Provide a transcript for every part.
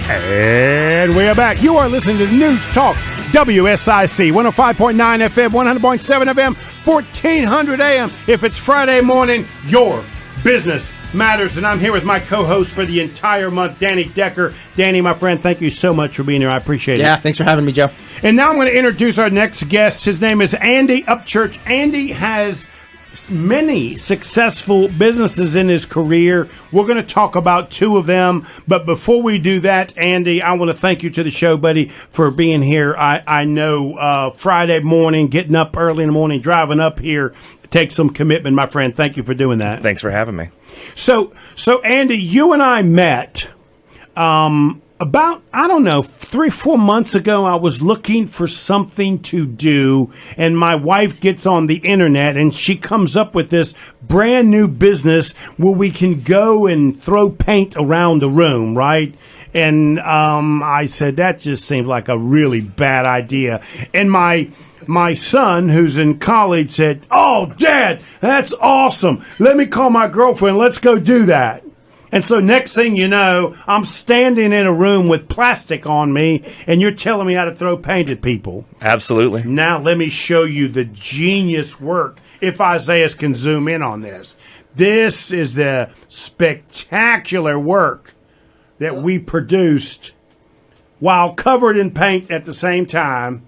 And we are back. You are listening to News Talk WSIC 105.9 FM, 100.7 FM, 1400 AM. If it's Friday morning, your business matters. And I'm here with my co-host for the entire month, Danny Decker. Danny, my friend, thank you so much for being here. I appreciate it. Yeah, thanks for having me, Joe. And now I'm going to introduce our next guest. His name is Andy Upchurch. Andy has many successful businesses in his career. We're going to talk about two of them. But before we do that, Andy, I want to thank you to the show, buddy, for being here. I know Friday morning, getting up early in the morning, driving up here, takes some commitment, my friend. Thank you for doing that. Thanks for having me. So Andy, you and I met about, 3-4 months ago. I was looking for something to do, and my wife gets on the internet, and she comes up with this brand new business where we can go and throw paint around the room, right? And I said, that just seems like a really bad idea. And my son, who's in college, said, "Oh, Dad, that's awesome. Let me call my girlfriend. Let's go do that." And so next thing you know, I'm standing in a room with plastic on me, and you're telling me how to throw paint at people. Absolutely. Now let me show you the genius work, if Isaiah can zoom in on this. This is the spectacular work that we produced while covered in paint at the same time.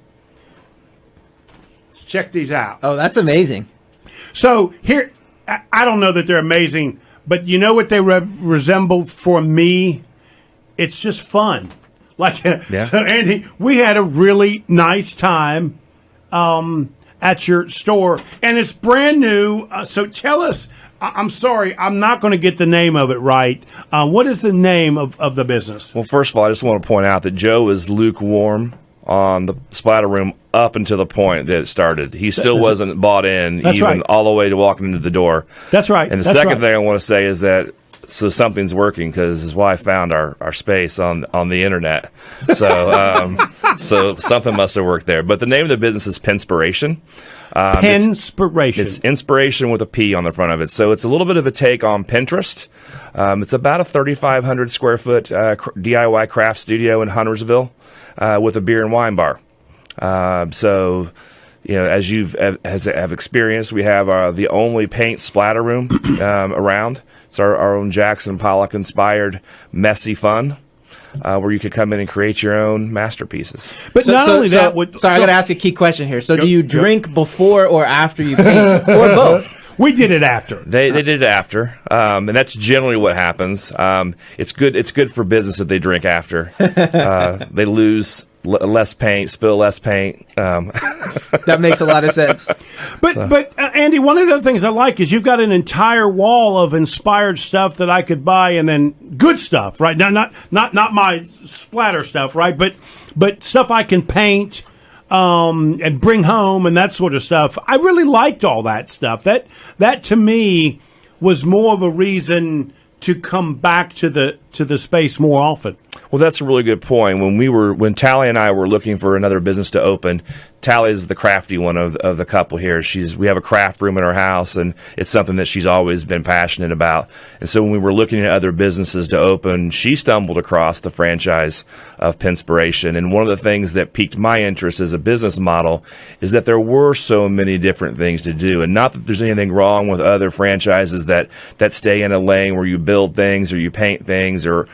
Let's check these out. Oh, that's amazing. So here, I don't know that they're amazing, but you know what they resemble for me? It's just fun. So, Andy, we had a really nice time at your store, and it's brand new. So tell us, I'm sorry, I'm not going to get the name of it right. What is the name of the business? Well, first of all, I just want to point out that Joe is lukewarm on the splatter room up until the point that it started. He still wasn't bought in, all the way to walking into the door. That's right. And the second thing I want to say is that something's working, because his wife found our space on the internet. So so something must have worked there. But the name of the business is Pinspiration. Pinspiration. It's inspiration with a P on the front of it. So it's a little bit of a take on Pinterest. It's about a 3,500 square foot DIY craft studio in Huntersville with a beer and wine bar. So, as you've have experienced, we have the only paint splatter room around. It's our own Jackson Pollock inspired messy fun, where you could come in and create your own masterpieces. But I got to ask a key question here. So, do you drink before or after you paint, or both? We did it after. They did it after, and that's generally what happens. It's good. It's good for business if they drink after. They lose less paint, spill less paint. That makes a lot of sense. But Andy, one of the things I like is you've got an entire wall of inspired stuff that I could buy, and then good stuff, right? Now, not my splatter stuff, right? But stuff I can paint. And bring home and that sort of stuff. I really liked all that stuff. That to me was more of a reason to come back to the space more often. Well, that's a really good point. When Tally and I were looking for another business to open, Tally is the crafty one of the couple here. We have a craft room in our house, and it's something that she's always been passionate about. And so when we were looking at other businesses to open, she stumbled across the franchise of Pinspiration. And one of the things that piqued my interest as a business model is that there were so many different things to do. And not that there's anything wrong with other franchises that stay in a lane where you build things or you paint things or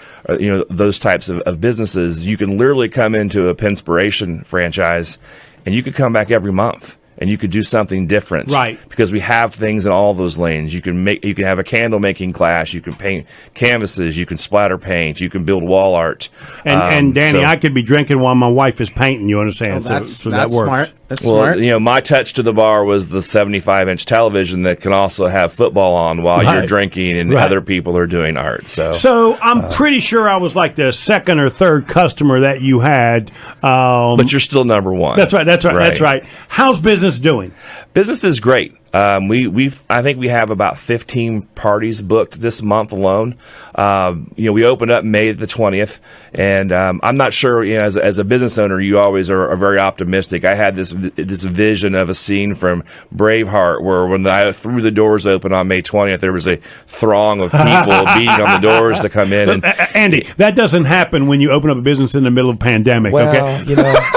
those types of businesses. You can literally come into a Pinspiration franchise and you could come back every month, and you could do something different, right? Because we have things in all those lanes. You can have a candle making class. You can paint canvases. You can splatter paint. You can build wall art. And Danny, I could be drinking while my wife is painting. You understand? So that works. Smart. That's smart. My touch to the bar was the 75-inch television that can also have football on while you're drinking, and other people are doing art. So I'm pretty sure I was like the second or third customer that you had. But you're still number one. That's right. How's business doing? Business is great. I think we have about 15 parties booked this month alone. We opened up May the 20th, and I'm not sure. As a business owner, you always are very optimistic. I had this vision of a scene from Braveheart, where when I threw the doors open on May 20th, there was a throng of people beating on the doors to come in. And Andy, that doesn't happen when you open up a business in the middle of a pandemic. Well, okay,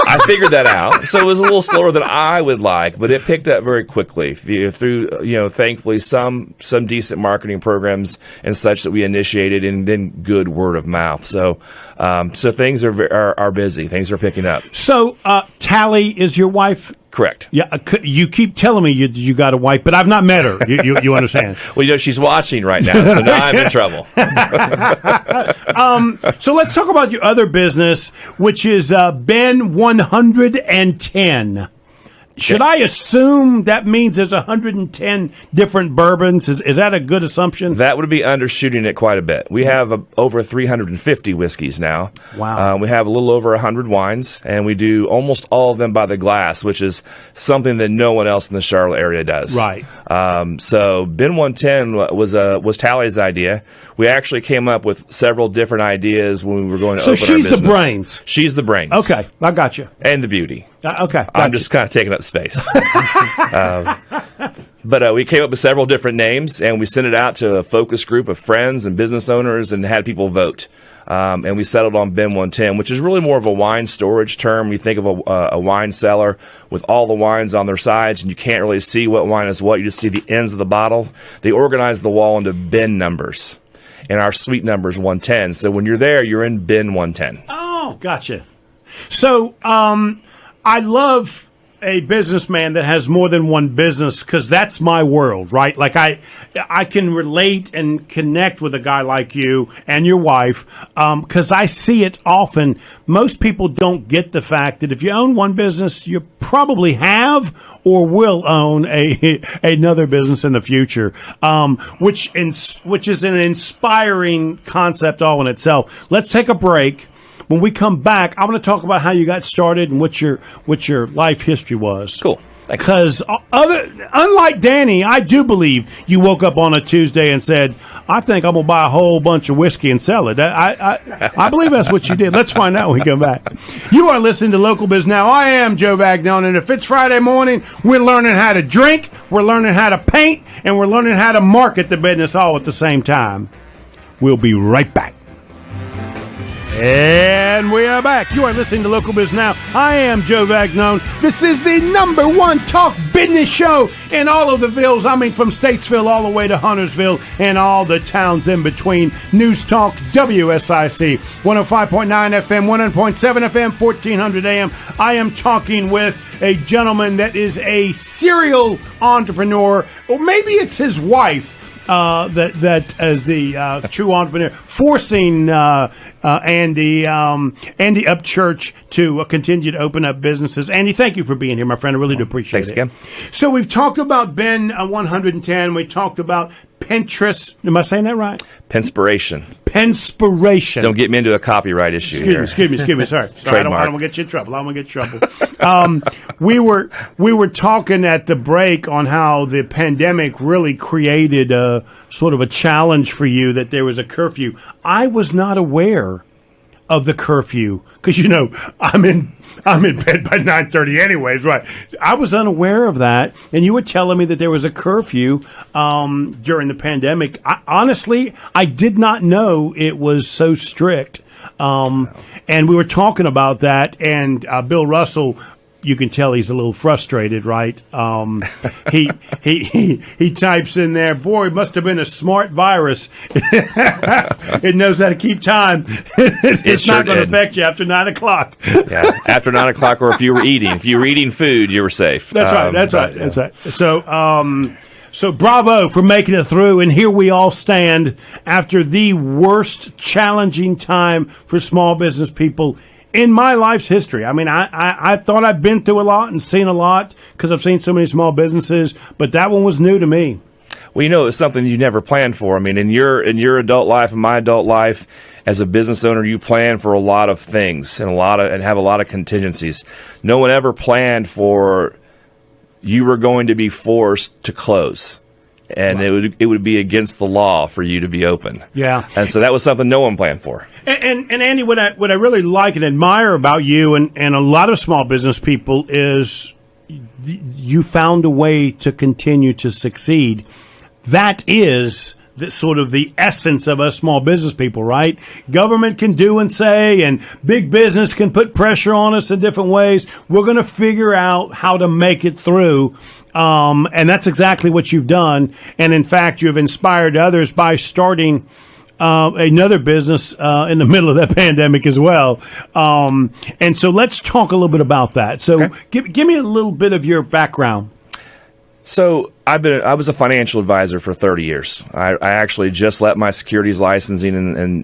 I figured that out. So it was a little slower than I would like, but it picked up very quickly through thankfully some decent marketing programs and such that we initiated, and then good word of mouth. So things are busy. Things are picking up. So Tally is your wife? Correct. Yeah, you keep telling me you got a wife, but I've not met her. You understand? Well, she's watching right now, so now I'm in trouble. So let's talk about your other business, which is BIN110. Should I assume that means there's 110 different bourbons? Is that a good assumption? That would be undershooting it quite a bit. We have over 350 whiskeys now. Wow. We have a little over 100 wines, and we do almost all of them by the glass, which is something that no one else in the Charlotte area does. Right. So BIN110 was Tally's idea. We actually came up with several different ideas when we were going to open our business. So she's the brains. She's the brains. Okay, I got you. And the beauty. Okay, I'm just kind of taking up space. But we came up with several different names, and we sent it out to a focus group of friends and business owners and had people vote. And we settled on BIN110, which is really more of a wine storage term. You think of a wine cellar with all the wines on their sides, and you can't really see what wine is what. You just see the ends of the bottle. They organize the wall into bin numbers, and our suite number is 110. So when you're there, you're in BIN110. Oh, gotcha. So I love a businessman that has more than one business, because that's my world, right? Like I can relate and connect with a guy like you and your wife, because I see it often. Most people don't get the fact that if you own one business, you probably have or will own another business in the future, which is an inspiring concept all in itself. Let's take a break. When we come back, I want to talk about how you got started and what your life history was. Cool. Thanks. Because unlike Danny, I do believe you woke up on a Tuesday and said, I think I'm going to buy a whole bunch of whiskey and sell it. I believe that's what you did. Let's find out when we come back. You are listening to Local Biz Now. I am Joe Vagnone, and if it's Friday morning, we're learning how to drink, we're learning how to paint, and we're learning how to market the business all at the same time. We'll be right back. And we are back. You are listening to Local Biz Now. I am Joe Vagnone. This is the #1 talk business show in all of the villes. I mean, from Statesville all the way to Huntersville and all the towns in between. News Talk WSIC 105.9 FM, 100.7 FM, 1400 AM. I am talking with a gentleman that is a serial entrepreneur, or maybe it's his wife. That as the true entrepreneur, forcing Andy Upchurch to continue to open up businesses. Andy, thank you for being here, my friend. I really do appreciate it. Thanks again. So we've talked about BIN110. We talked about Pinterest. Am I saying that right? Pinspiration. Pinspiration. Don't get me into a copyright issue here. Excuse me. Sorry. I don't want to get you in trouble. We were talking at the break on how the pandemic really created a sort of a challenge for you, that there was a curfew. I was not aware of the curfew, because I'm in bed by 9:30 anyways, right? I was unaware of that, and you were telling me that there was a curfew during the pandemic. Honestly, I did not know it was so strict, and we were talking about that, and Bill Russell. You can tell he's a little frustrated, right? He types in there, boy, it must have been a smart virus. It knows how to keep time. It's not going to affect you after 9 o'clock. Yeah, after 9 o'clock, or if you were eating food, you were safe. That's right. So bravo for making it through, and here we all stand after the worst challenging time for small business people in my life's history. I mean, I thought I'd been through a lot and seen a lot, because I've seen so many small businesses, but that one was new to me. Well, it's something you never planned for. I mean, in your adult life and my adult life, as a business owner, you plan for a lot of things and have a lot of contingencies. No one ever planned for you were going to be forced to close. And it would be against the law for you to be open. Yeah. And so that was something no one planned for. And Andy, what I really like and admire about you and a lot of small business people is you found a way to continue to succeed. That is sort of the essence of us small business people, right? Government can do and say, and big business can put pressure on us in different ways. We're going to figure out how to make it through. And that's exactly what you've done. And in fact, you've inspired others by starting another business in the middle of that pandemic as well. And so let's talk a little bit about that. So give me a little bit of your background. So I was a financial advisor for 30 years. I actually just let my securities licensing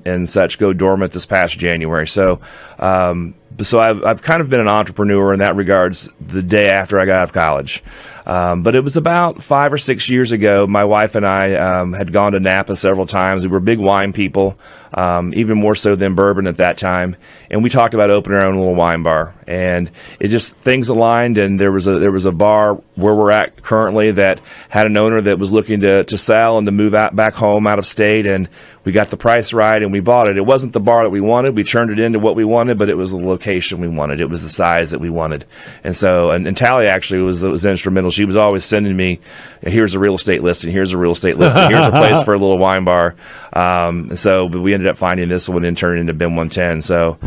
and such go dormant this past January. So I've kind of been an entrepreneur in that regards the day after I got out of college. But it was about 5 or 6 years ago. My wife and I had gone to Napa several times. We were big wine people, even more so than bourbon at that time. And we talked about opening our own little wine bar. And it just things aligned. And there was a bar where we're at currently that had an owner that was looking to sell and to move back home out of state. And we got the price right and we bought it. It wasn't the bar that we wanted. We turned it into what we wanted, but it was the location we wanted. It was the size that we wanted. And so, and Tally actually was instrumental. She was always sending me, here's a real estate listing, here's a real estate listing, here's a place for a little wine bar. And so we ended up finding this one and turning it into BIN110. So,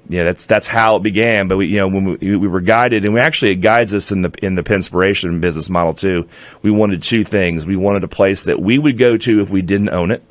that's how it began. But when we were guided, and it guides us in the Pinspiration business model too. We wanted two things. We wanted a place that we would go to if we didn't own it.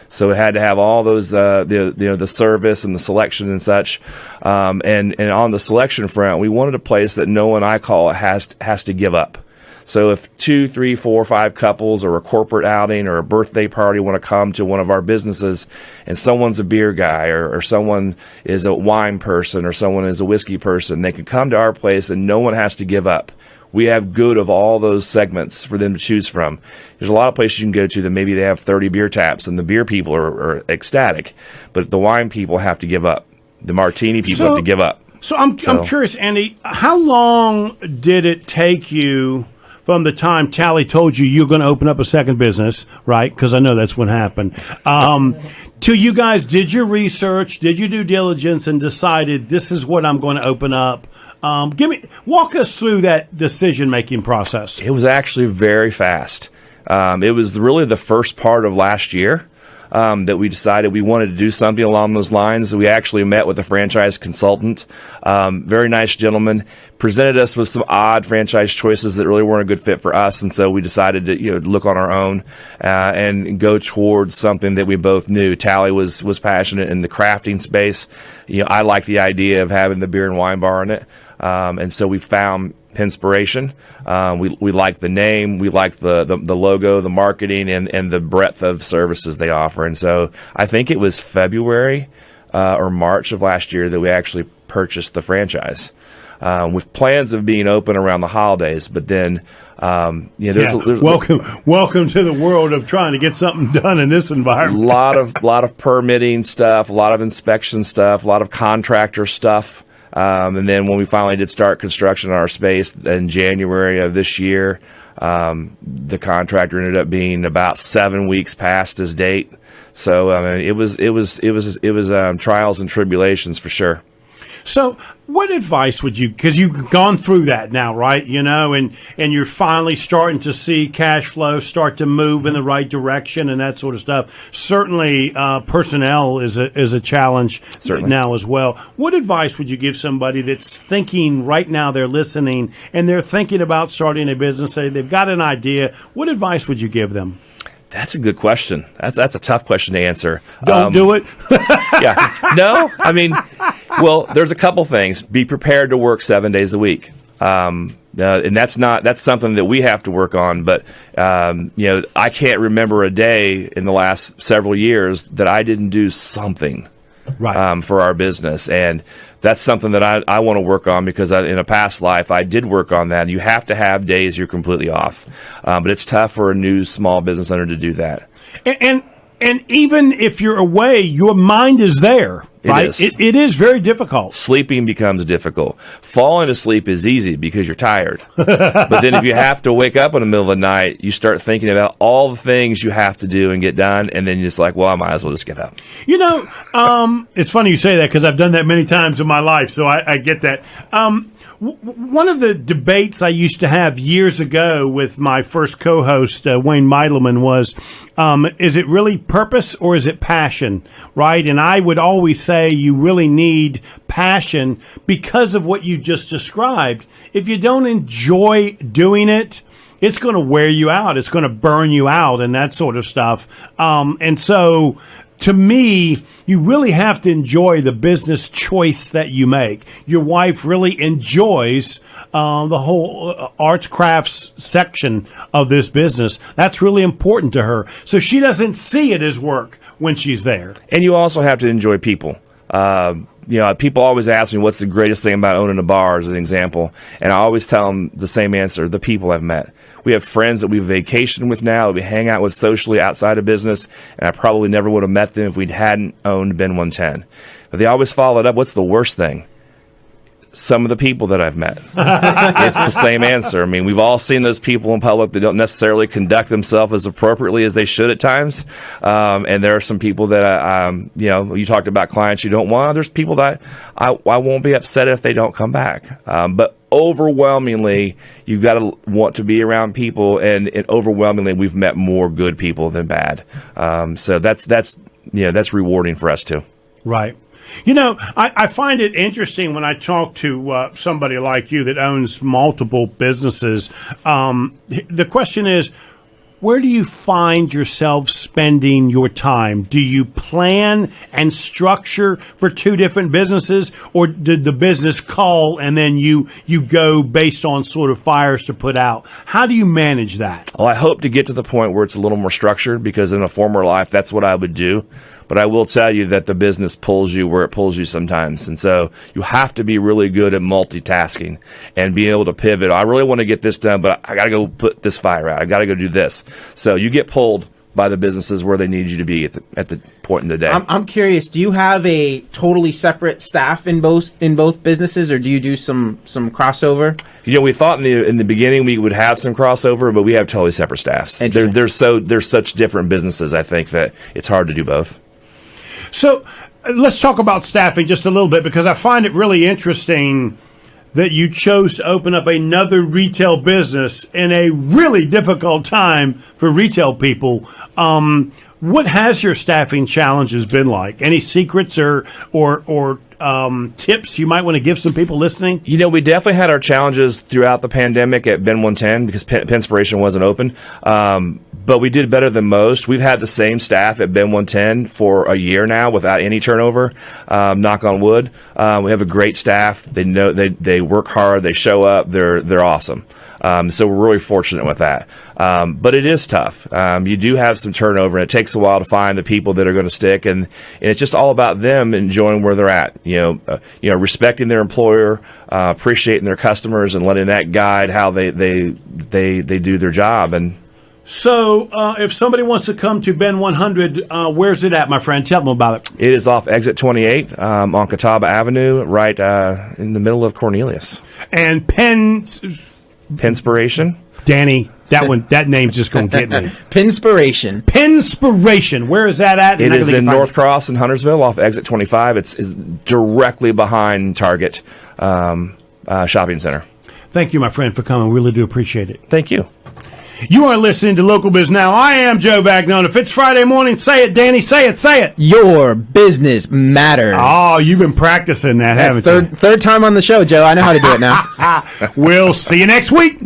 So it had to have all those, the service and the selection and such. And on the selection front, we wanted a place that no one, I call it, has to give up. So if 2, 3, 4, 5 couples or a corporate outing or a birthday party want to come to one of our businesses and someone's a beer guy or someone is a wine person or someone is a whiskey person, they can come to our place and no one has to give up. We have good of all those segments for them to choose from. There's a lot of places you can go to that maybe they have 30 beer taps and the beer people are ecstatic, but the wine people have to give up. The martini people have to give up. So I'm curious, Andy, how long did it take you from the time Tally told you you're going to open up a second business, right? Because I know that's what happened. Till you guys did your research, did your due diligence, and decided this is what I'm going to open up. Walk us through that decision-making process. It was actually very fast. It was really the first part of last year that we decided we wanted to do something along those lines. We actually met with a franchise consultant, very nice gentleman, presented us with some odd franchise choices that really weren't a good fit for us, and so we decided to look on our own and go towards something that we both knew. Tally was passionate in the crafting space. I like the idea of having the beer and wine bar in it, and so we found Pinspiration. We like the name, we like the logo, the marketing, and the breadth of services they offer. And so I think it was February or March of last year that we actually purchased the franchise. With plans of being open around the holidays, but then welcome to the world of trying to get something done in this environment. A lot of permitting stuff, a lot of inspection stuff, a lot of contractor stuff. And then when we finally did start construction on our space in January of this year, the contractor ended up being about 7 weeks past his date. So it was trials and tribulations for sure. So what advice would you, because you've gone through that now, right? And you're finally starting to see cash flow start to move in the right direction and that sort of stuff. Certainly, personnel is a challenge now as well. What advice would you give somebody that's thinking right now, they're listening, and they're thinking about starting a business, say they've got an idea. What advice would you give them? That's a good question. That's a tough question to answer. Don't do it. Yeah. No, well, there's a couple things. Be prepared to work 7 days a week. And that's something that we have to work on. But, I can't remember a day in the last several years that I didn't do something for our business. And that's something that I want to work on because in a past life, I did work on that. You have to have days you're completely off. But it's tough for a new small business owner to do that. And even if you're away, your mind is there. right? It is very difficult. Sleeping becomes difficult. Falling asleep is easy because you're tired. But then if you have to wake up in the middle of the night, you start thinking about all the things you have to do and get done, and then you're just like, well, I might as well just get up. It's funny you say that because I've done that many times in my life, so I get that. One of the debates I used to have years ago with my first co-host, Wayne Meidelman, was, is it really purpose or is it passion, right? And I would always say you really need passion because of what you just described. If you don't enjoy doing it, it's going to wear you out. It's going to burn you out and that sort of stuff. And so to me, you really have to enjoy the business choice that you make. Your wife really enjoys the whole arts crafts section of this business. That's really important to her. So she doesn't see it as work when she's there. And you also have to enjoy people. People always ask me what's the greatest thing about owning a bar as an example. And I always tell them the same answer, the people I've met. We have friends that we vacation with now, that we hang out with socially outside of business, and I probably never would have met them if we hadn't owned BIN110. But they always follow it up, what's the worst thing? Some of the people that I've met. It's the same answer. I mean, we've all seen those people in public that don't necessarily conduct themselves as appropriately as they should at times. And there are some people that, you talked about clients you don't want. There's people that I won't be upset if they don't come back. But overwhelmingly, you've got to want to be around people, and overwhelmingly, we've met more good people than bad. So that's rewarding for us too. Right. I find it interesting when I talk to somebody like you that owns multiple businesses. The question is, where do you find yourself spending your time? Do you plan and structure for two different businesses, or did the business call and then you go based on sort of fires to put out? How do you manage that? Well, I hope to get to the point where it's a little more structured, because in a former life, that's what I would do. But I will tell you that the business pulls you where it pulls you sometimes. And so you have to be really good at multitasking and being able to pivot. I really want to get this done, but I got to go put this fire out. I got to go do this. So you get pulled by the businesses where they need you to be at the point in the day. I'm curious, do you have a totally separate staff in both businesses, or do you do some crossover? We thought in the beginning we would have some crossover, but we have totally separate staffs. They're such different businesses, I think, that it's hard to do both. So let's talk about staffing just a little bit, because I find it really interesting that you chose to open up another retail business in a really difficult time for retail people. What has your staffing challenges been like? Any secrets or tips you might want to give some people listening? We definitely had our challenges throughout the pandemic at BIN110 because Pinspiration wasn't open. But we did better than most. We've had the same staff at BIN110 for a year now without any turnover. Knock on wood. We have a great staff. They work hard. They show up. They're awesome. So we're really fortunate with that. But it is tough. You do have some turnover, and it takes a while to find the people that are going to stick. And it's just all about them enjoying where they're at. Respecting their employer, appreciating their customers, and letting that guide how they do their job. And so, if somebody wants to come to BIN100, where's it at, my friend? Tell them about it. It is off exit 28 on Catawba Avenue, right in the middle of Cornelius. And Pinspiration. Danny, that name's just going to get me. Pinspiration. Where is that at? It is in North Cross in Huntersville off exit 25. It's directly behind Target Shopping Center. Thank you, my friend, for coming. We really do appreciate it. Thank you. You are listening to Local Biz Now. I am Joe Vagnone. If it's Friday morning, say it, Danny. Say it. Say it. Your business matters. Oh, you've been practicing that, haven't you? Third time on the show, Joe. I know how to do it now. We'll see you next week.